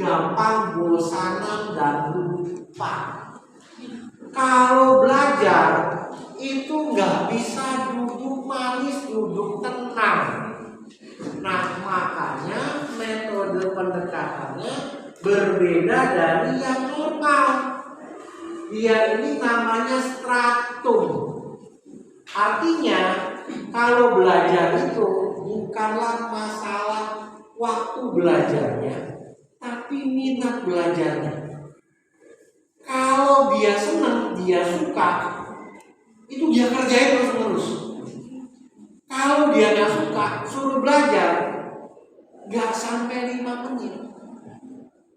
gampang bosanan dan lupa. Kalau belajar itu nggak bisa duduk manis, duduk tenang. Nah, makanya metode pendekatannya berbeda dari yang normal. Dia ini namanya stratum. Artinya, kalau belajar itu bukanlah masalah waktu belajarnya, tapi minat belajarnya. Kalau dia senang, dia suka, itu dia kerjain terus-menerus. Kalau dia nggak suka, suruh belajar, nggak sampai 5 menit.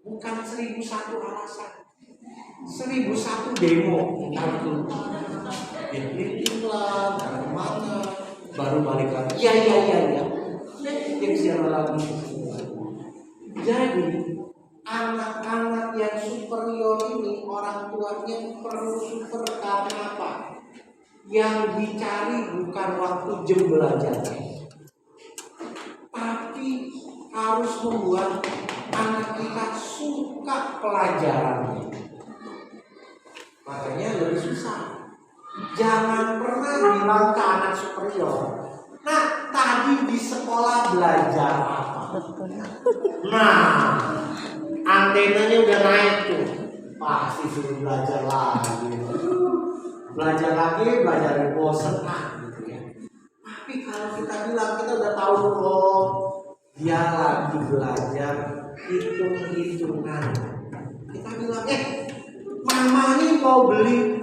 Bukan 1001 alasan, 1001 demo. Ya meeting lah, dari mana, baru balik lagi. Iya. Meeting siapa lagi. Jadi anak-anak yang superior ini orang tuanya perlu super karena apa? Yang dicari bukan waktu jam belajarnya, tapi harus membuat anak kita suka pelajarannya. Makanya lebih susah. Jangan pernah bilang ke anak superior, nah tadi di sekolah belajar apa? Nah, antenanya udah naik tuh, pasti suruh belajar lagi. Belajar bosan gitu ya. Tapi kalau kita bilang kita udah tahu loh, dia lagi belajar hitung-hitungan. Kita bilang, mama nih mau beli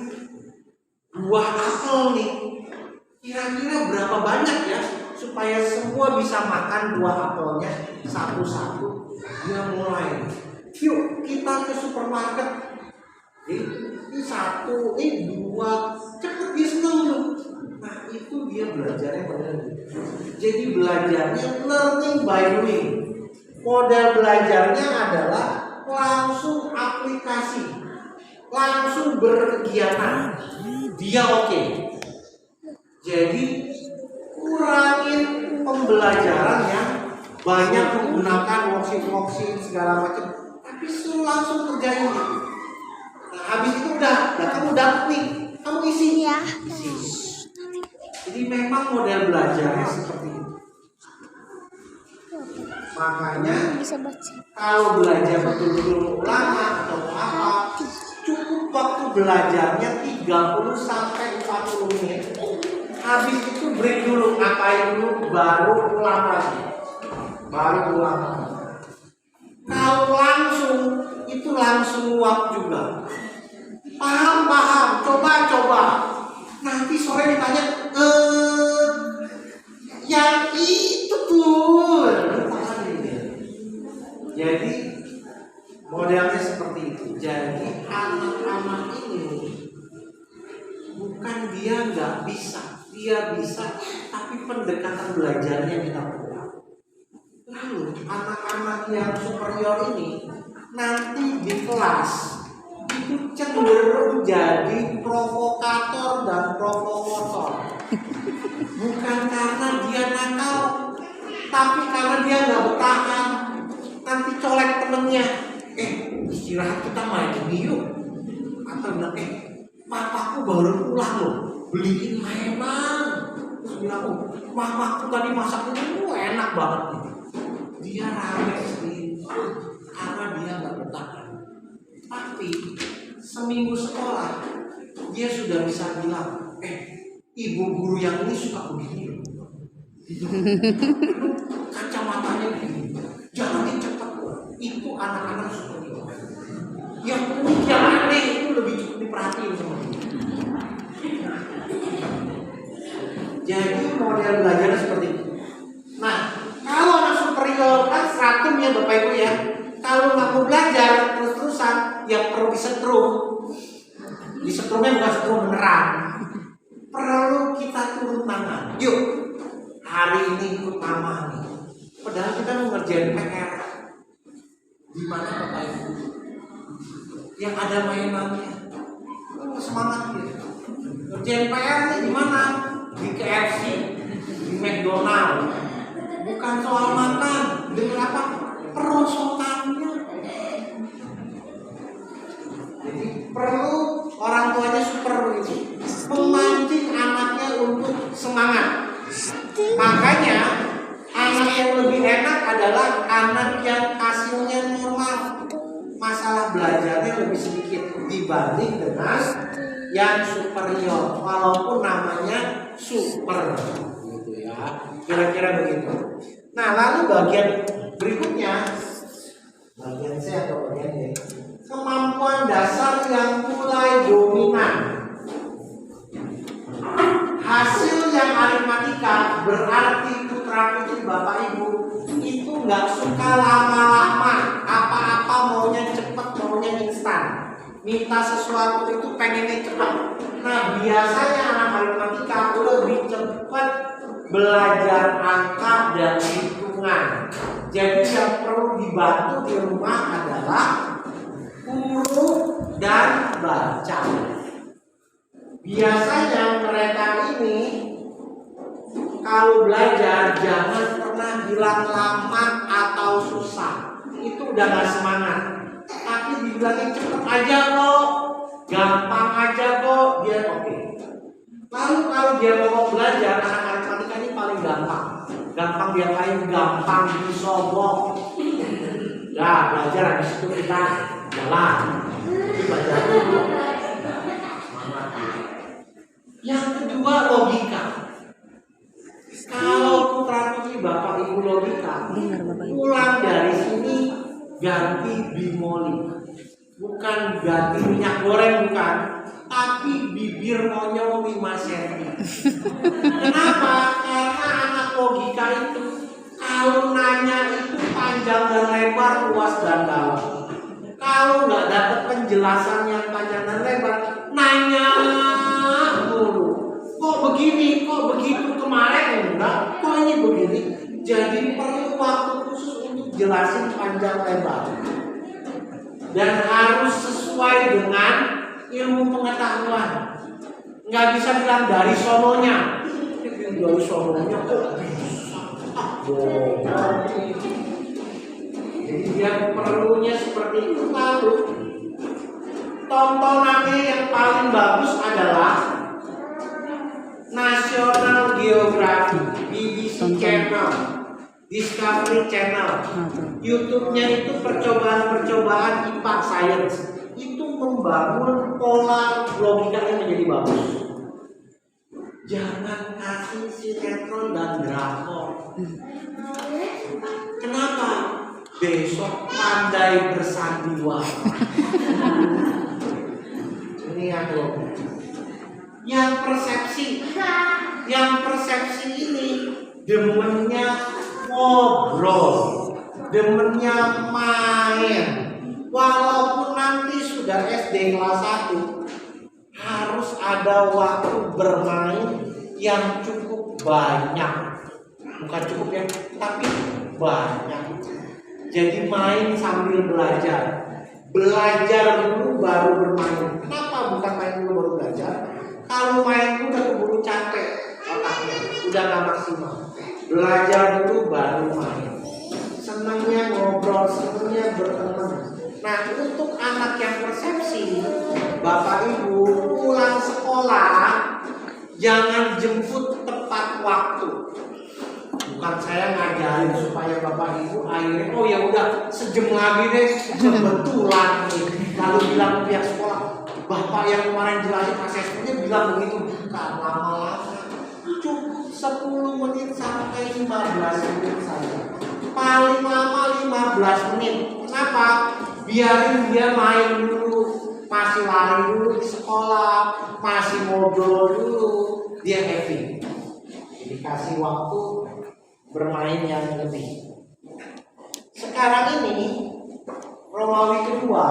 buah apel nih, kira-kira berapa banyak ya supaya semua bisa makan buah apelnya satu-satu. Dia mulai, yuk kita ke supermarket. Ini 1, 2, cepet dia seneng tuh. Nah itu dia belajarnya benar. Jadi belajarnya learning by doing. Model belajarnya adalah langsung aplikasi, langsung berkegiatan. Dia oke. Jadi kurangin pembelajaran yang banyak menggunakan worksheet segala macam, tapi suruh langsung kerjain. Nah, habis itu kamu dapat nih, kamu isi. Isi. Jadi memang model belajarnya seperti itu. Makanya kalau belajar betul-betul lama atau apa, cukup waktu belajarnya 30 sampai 40 menit. Habis itu break dulu, ngapain dulu, baru ulang lagi. Kalau langsung, itu langsung uap juga. Paham, coba. Nanti sore ditanya, yang itu tuh. Jadi modelnya seperti itu. Jadi anak-anak ini bukan dia nggak bisa, dia bisa, tapi pendekatan belajarnya kita kurang. Lalu anak-anak yang superior ini nanti di kelas itu cenderung jadi provokator dan provokator. Bukan karena dia nakal, tapi karena dia nggak bertahan. Nanti colek temennya, istirahat kita main ini yuk. Atau bilang, papaku baru pulang loh, beliin mainan. Terus bilang, mamaku tadi masak ini enak banget. Dia rame sendiri karena dia nggak bertahan. Tapi seminggu sekolah dia sudah bisa bilang, ibu guru yang ini suka begini. Kacamatanya begini, jalannya cepat. Itu anak-anak superior. Yang unik, yang aneh itu lebih cukup diperhatiin sama dia. Jadi model belajarnya seperti itu. Nah, kalau anak superior kan stratum ya Bapak Ibu ya. Kalau nggak mau belajar terus-terusan, ya perlu disetrum. Disetrumnya bukan setrum beneran. Perlu kita turun tangan. Yuk, hari ini ikut mama nih. Padahal kita mau ngerjain PR. Di mana Bapak Ibu? Yang ada mainannya. Semangat gitu. Ngerjain PR di mana? Di KFC, di McDonald. Bukan soal makan, dengan apa? Perosotannya. anak yang hasilnya normal, masalah belajarnya lebih sedikit dibanding dengan yang superior, walaupun namanya super, gitu ya. Kira-kira begitu. Nah, lalu bagian berikutnya, bagian C atau bagian D, kemampuan dasar yang mulai dominan. Hasil yang aritmatika berarti putra-putri Bapak Ibu itu nggak suka lama-lama, apa-apa maunya cepet, maunya instan. Minta sesuatu itu pengennya cepat. Nah, biasanya anak aritmatika lebih cepat belajar angka dan hitungan. Jadi yang perlu dibantu di rumah adalah huruf dan baca. Biasanya mereka ini kalau belajar jangan pernah bilang lama atau susah. Itu udah gak semangat. Tapi dibilangin cepet aja kok, gampang aja kok, dia oke. Lalu kalau dia mau belajar, anak aritmatika ini paling gampang. Gampang dia lain, gampang disobok. Ya belajar habis itu kita jalan. Itu belajar dulu. Yang kedua logika. Kalau putra putri Bapak Ibu logika, pulang dari sini ganti bimoli, bukan ganti minyak goreng, bukan, tapi bibir monyong 5 cm. Kenapa? Karena anak logika itu kalau nanya itu panjang dan lebar, luas dan dalam. Kalau nggak dapat penjelasan yang panjang dan lebar, nanya dulu. Kok begini, kok begitu kemarin enggak, kok ini begini. Jadi perlu waktu khusus untuk jelasin panjang lebar. Dan harus sesuai dengan ilmu pengetahuan. Nggak bisa bilang dari sononya. Dari sononya kok bisa. Jadi dia perlunya seperti itu. Lalu tontonannya yang paling bagus adalah National Geographic, BBC Channel, Discovery Channel. YouTube-nya itu percobaan-percobaan IPA Science. Itu membangun pola logikanya menjadi bagus. Jangan kasih sinetron dan drakor. Kenapa? Besok pandai bersandiwara. Ini yang logika. Yang persepsi ini demennya ngobrol, demennya main. Walaupun nanti sudah SD kelas 1, harus ada waktu bermain yang cukup banyak. Bukan cukup ya, tapi banyak. Jadi main sambil belajar. Belajar dulu baru bermain. Kenapa bukan main dulu baru belajar? Kalau main dulu udah keburu capek otaknya, udah gak maksimal. Belajar dulu baru main. Senangnya ngobrol, senangnya berteman. Nah, untuk anak yang persepsi, Bapak Ibu pulang sekolah jangan jemput tepat waktu. Bukan saya ngajarin supaya Bapak Ibu akhirnya oh ya udah sejam lagi deh kebetulan nih. Lalu bilang pihak sekolah, Bapak yang kemarin jelasin asesmennya bilang begitu. Bukan, lama-lama cukup 10 menit sampai 15 menit saja. Paling lama 15 menit. Kenapa? Biarin dia main dulu, masih lari dulu di sekolah, masih ngobrol dulu, dia happy. Dikasih waktu bermain yang lebih. Sekarang ini Romawi kedua